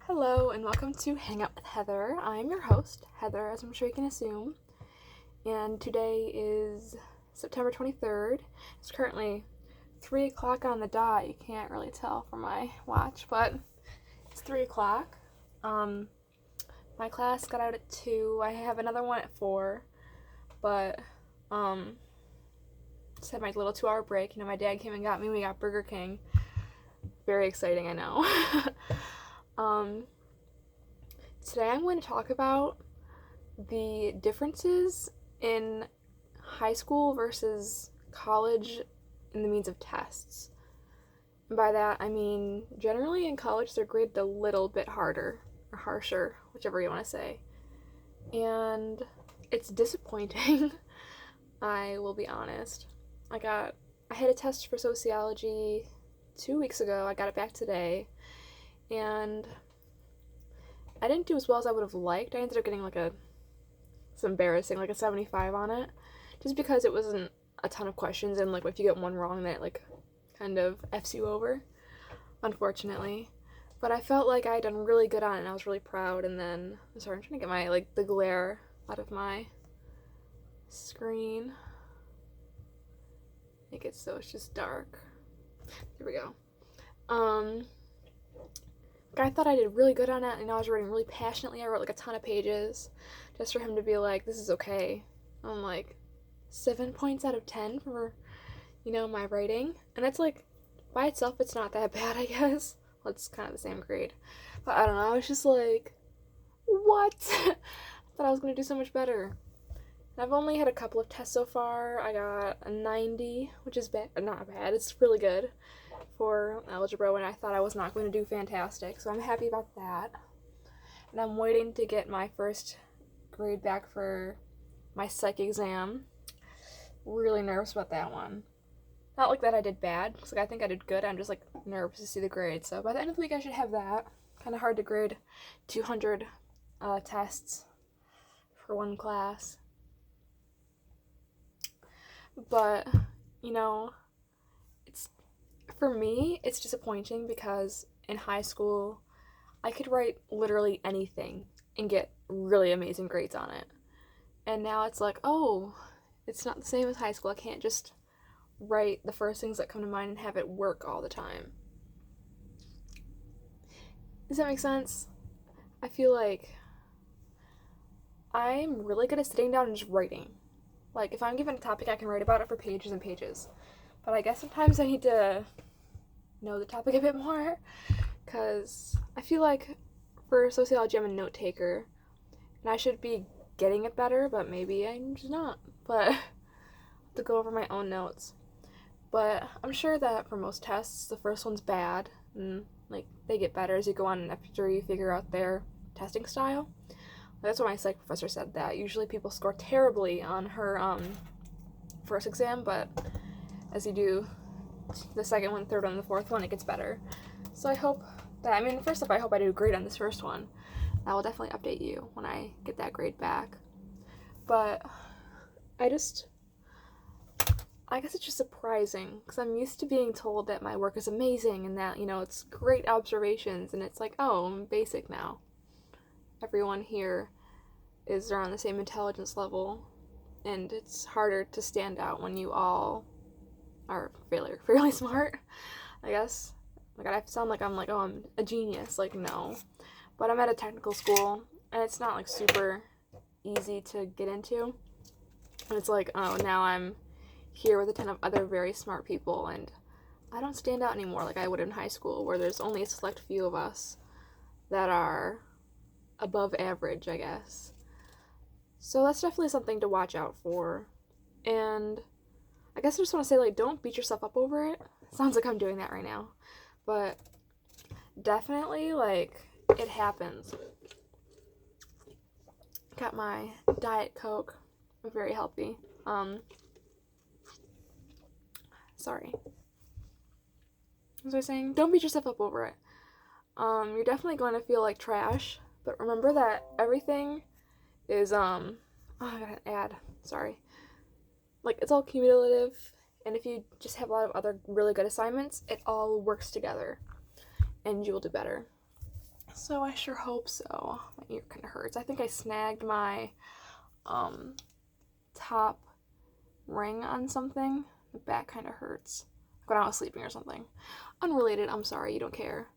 Hello and welcome to Hangout with Heather. I'm your host, Heather, as I'm sure you can assume. And today is September 23rd. It's currently 3 o'clock on the dot. You can't really tell from my watch, but it's 3 o'clock. My class got out at 2. I have another one at 4, but just had my little 2-hour break. My dad came and got me. We got Burger King. Very exciting, I know. Today I'm going to talk about the differences in high school versus college in the means of tests. And by that, I mean, generally in college they're graded a little bit harder, or harsher, whichever you want to say. And it's disappointing, I will be honest. I had a test for sociology 2 weeks ago. I got it back today. And I didn't do as well as I would have liked. I ended up getting it's embarrassing, a 75 on it. Just because it wasn't a ton of questions, and if you get one wrong, that kind of F's you over, unfortunately. But I felt like I had done really good on it, and I was really proud. And then, sorry, I'm trying to get my, the glare out of my screen. Make it so it's just dark. Here we go. I thought I did really good on it, and I was writing really passionately. I wrote a ton of pages just for him to be like, this is okay. I'm 7 points out of 10 for, my writing. And it's by itself, it's not that bad, I guess. Well, it's kind of the same grade. But I don't know, I was just like, what? I thought I was going to do so much better. And I've only had a couple of tests so far. I got a 90, which is not bad. It's really good for algebra when I thought I was not going to do fantastic. So I'm happy about that. And I'm waiting to get my first grade back for my psych exam. Really nervous about that one. Not that I did bad, because I think I did good. I'm just nervous to see the grade. So by the end of the week I should have that. Kind of hard to grade 200 tests for one class. But, for me, it's disappointing because in high school, I could write literally anything and get really amazing grades on it. And now it's it's not the same as high school. I can't just write the first things that come to mind and have it work all the time. Does that make sense? I feel like I'm really good at sitting down and just writing. If I'm given a topic, I can write about it for pages and pages. But I guess sometimes I need to know the topic a bit more, because I feel like for sociology I'm a note taker, and I should be getting it better, but maybe I'm just not. But I have to go over my own notes. But I'm sure that for most tests, the first one's bad, and they get better as you go on after you figure out their testing style. That's what my psych professor said, that usually people score terribly on her first exam, but as you do the second one, third one, the fourth one, it gets better. So I hope that, first off, I hope I do great on this first one. I will definitely update you when I get that grade back. But I guess it's just surprising, because I'm used to being told that my work is amazing and that, it's great observations, and it's oh, I'm basic now. Everyone here is around the same intelligence level, and it's harder to stand out when you all are fairly smart, I guess. I sound like I'm I'm a genius. No. But I'm at a technical school, and it's not super easy to get into. And it's oh, now I'm here with a ton of other very smart people, and I don't stand out anymore like I would in high school, where there's only a select few of us that are above average, I guess. So that's definitely something to watch out for. And I guess I just want to say, don't beat yourself up over it. Sounds like I'm doing that right now. But definitely, it happens. Got my Diet Coke. Very healthy. Sorry. What was I saying? Don't beat yourself up over it. You're definitely going to feel like trash, but remember that everything is, oh, I got an ad. Sorry. It's all cumulative, and if you just have a lot of other really good assignments, it all works together, and you will do better. So I sure hope so. My ear kind of hurts. I think I snagged my top ring on something. The back kind of hurts. When I was sleeping or something. Unrelated, I'm sorry, you don't care.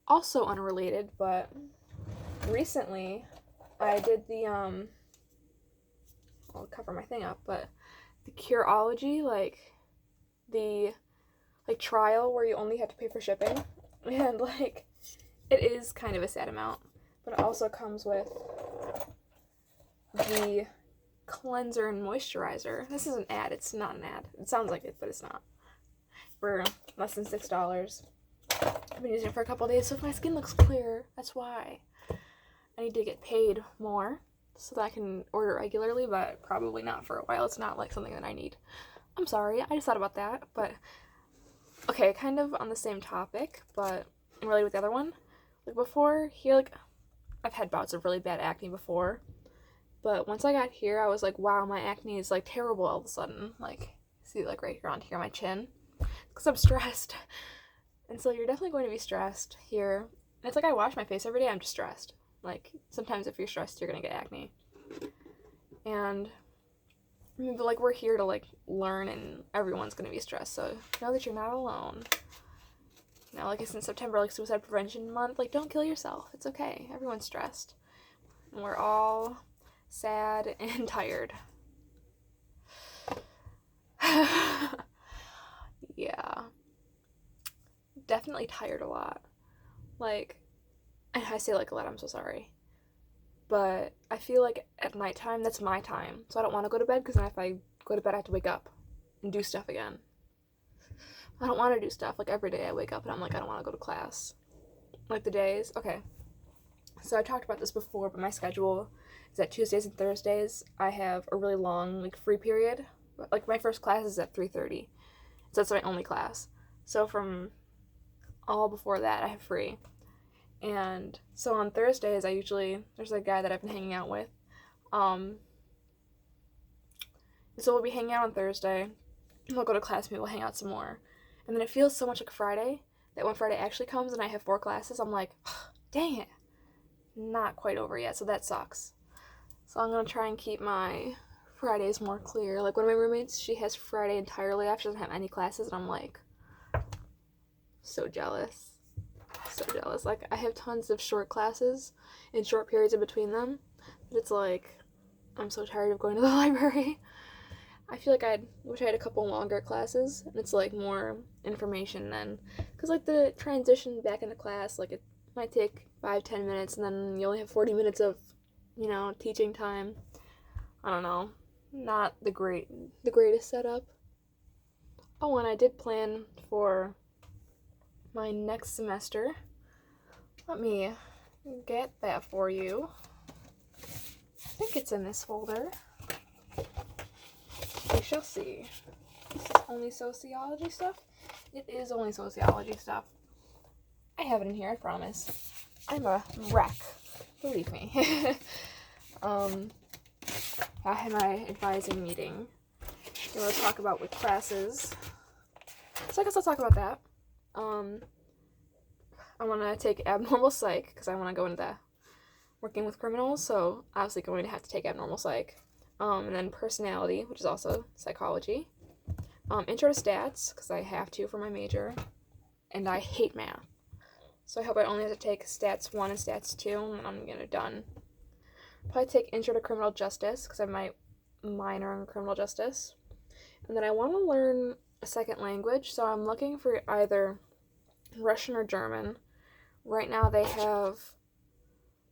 Also unrelated, but recently I did the I'll cover my thing up, but the Curology, the trial where you only have to pay for shipping, and it is kind of a sad amount, but it also comes with the cleanser and moisturizer. This is an ad. It's not an ad. It sounds like it, but it's not. For less than $6. I've been using it for a couple days, so if my skin looks clear, that's why. I need to get paid more so that I can order regularly, but probably not for a while. It's not like something that I need. I'm sorry, I just thought about that, but okay, kind of on the same topic, but related with the other one. Before here, I've had bouts of really bad acne before, but once I got here, I was like, wow, my acne is terrible all of a sudden. See, right here on here, my chin. Because I'm stressed. And so you're definitely going to be stressed here. And it's I wash my face every day, I'm just stressed. Sometimes if you're stressed, you're going to get acne. And, but we're here to learn, and everyone's going to be stressed. So know that you're not alone. Now, it's in September, Suicide Prevention Month. Don't kill yourself. It's okay. Everyone's stressed. And we're all sad and tired. Yeah. Definitely tired a lot. And I say a lot, I'm so sorry. But I feel at nighttime, that's my time. So I don't want to go to bed, because then if I go to bed, I have to wake up and do stuff again. I don't want to do stuff. Every day I wake up and I'm I don't want to go to class. The days. Okay. So I talked about this before, but my schedule is that Tuesdays and Thursdays I have a really long, free period. My first class is at 3:30. So that's my only class. So from all before that, I have free. And so on Thursdays, there's a guy that I've been hanging out with. So we'll be hanging out on Thursday. We'll go to class, maybe we'll hang out some more. And then it feels so much like Friday, that when Friday actually comes and I have 4 classes, I'm like, dang it. Not quite over yet, so that sucks. So I'm going to try and keep my Fridays more clear. One of my roommates, she has Friday entirely off. She doesn't have any classes, and I'm so jealous. So jealous. I have tons of short classes and short periods in between them, but it's I'm so tired of going to the library. I feel I wish I had a couple longer classes, and it's more information then, because the transition back into class, it might take 5-10 minutes, and then you only have 40 minutes of teaching time. I don't know, not the greatest setup. Oh, and I did plan for my next semester. Let me get that for you. I think it's in this folder. We shall see. This is only sociology stuff? It is only sociology stuff. I have it in here, I promise. I'm a wreck. Believe me. I had my advising meeting. They want to talk about with classes. So I guess I'll talk about that. I want to take abnormal psych, because I want to go into working with criminals, so obviously going to have to take abnormal psych. And then personality, which is also psychology. Intro to stats, because I have to for my major. And I hate math. So I hope I only have to take stats 1 and stats 2, and then I'm gonna done. Probably take intro to criminal justice, because I have my minor in criminal justice. And then I want to learn a second language, so I'm looking for either Russian or German. Right now they have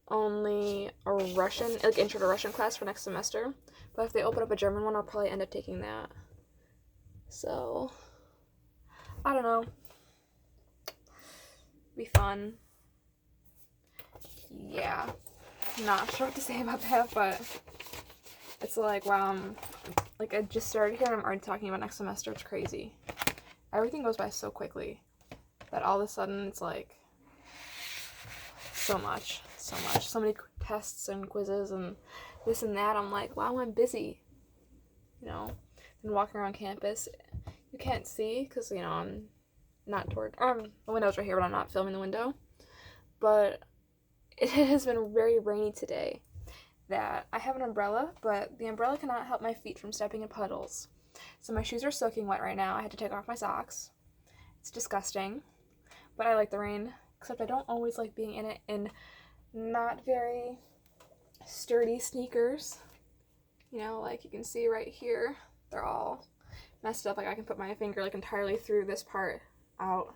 only a Russian, intro to Russian class for next semester. But if they open up a German one, I'll probably end up taking that. So, I don't know. Be fun. Yeah. Not sure what to say about that, but it's wow, I just started here and I'm already talking about next semester. It's crazy. Everything goes by so quickly that all of a sudden it's so much. So many tests and quizzes and this and that. I'm wow, I'm busy. And walking around campus, you can't see because, I'm not toward, the window's right here, but I'm not filming the window. But it has been very rainy today that I have an umbrella, but the umbrella cannot help my feet from stepping in puddles. So my shoes are soaking wet right now. I had to take off my socks. It's disgusting, but I like the rain, except I don't always like being in it in not very sturdy sneakers. You know, like you can see right here, they're all messed up. Like I can put my finger like entirely through this part out.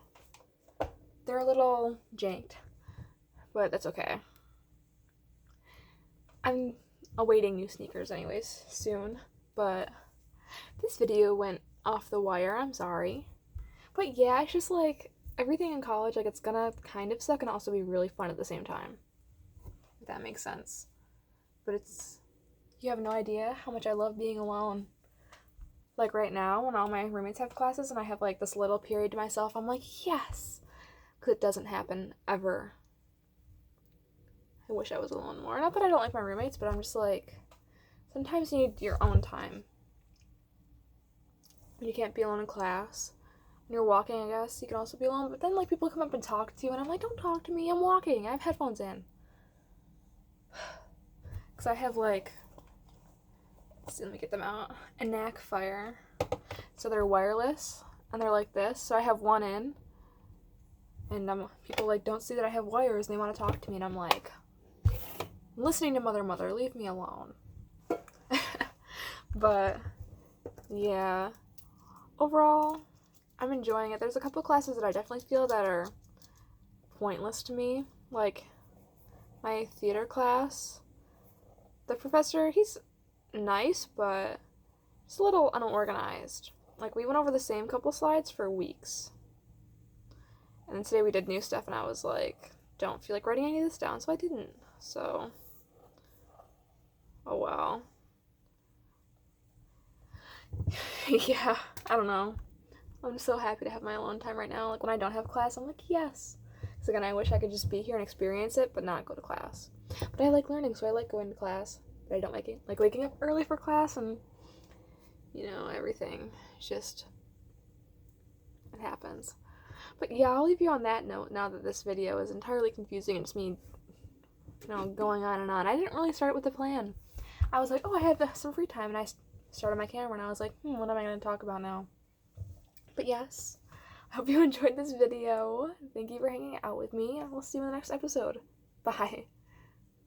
They're a little janked, but that's okay. I'm awaiting new sneakers anyways soon, but this video went off the wire. I'm sorry. But yeah, it's just like everything in college, like it's gonna kind of suck and also be really fun at the same time. If that makes sense. But you have no idea how much I love being alone. Like right now, when all my roommates have classes and I have like this little period to myself, I'm like, yes! Because it doesn't happen ever. I wish I was alone more. Not that I don't like my roommates, but I'm just like, sometimes you need your own time. You can't be alone in class. When you're walking, I guess, you can also be alone. But then like people come up and talk to you and I'm like, don't talk to me, I'm walking. I have headphones in. Because I have like, let me get them out, a knack fire. So they're wireless and they're like this. So I have one in and people like don't see that I have wires and they want to talk to me and I'm like, I'm listening to mother, leave me alone. But yeah, overall, I'm enjoying it. There's a couple classes that I definitely feel that are pointless to me. Like my theater class, the professor, he's nice, but just a little unorganized. Like we went over the same couple slides for weeks. And then today we did new stuff and I was like, don't feel like writing any of this down, so I didn't. So, oh well. Yeah, I don't know. I'm so happy to have my alone time right now. Like when I don't have class, I'm like, yes. Because again, I wish I could just be here and experience it, but not go to class. But I like learning, so I like going to class. But I don't like it. Like waking up early for class and, you know, everything. It's just, it happens. But yeah, I'll leave you on that note now that this video is entirely confusing and it's me, you know, going on and on. I didn't really start with a plan. I was like, oh, I have some free time, and I started my camera and I was like, what am I going to talk about now? But yes, I hope you enjoyed this video. Thank you for hanging out with me, and we'll see you in the next episode. Bye.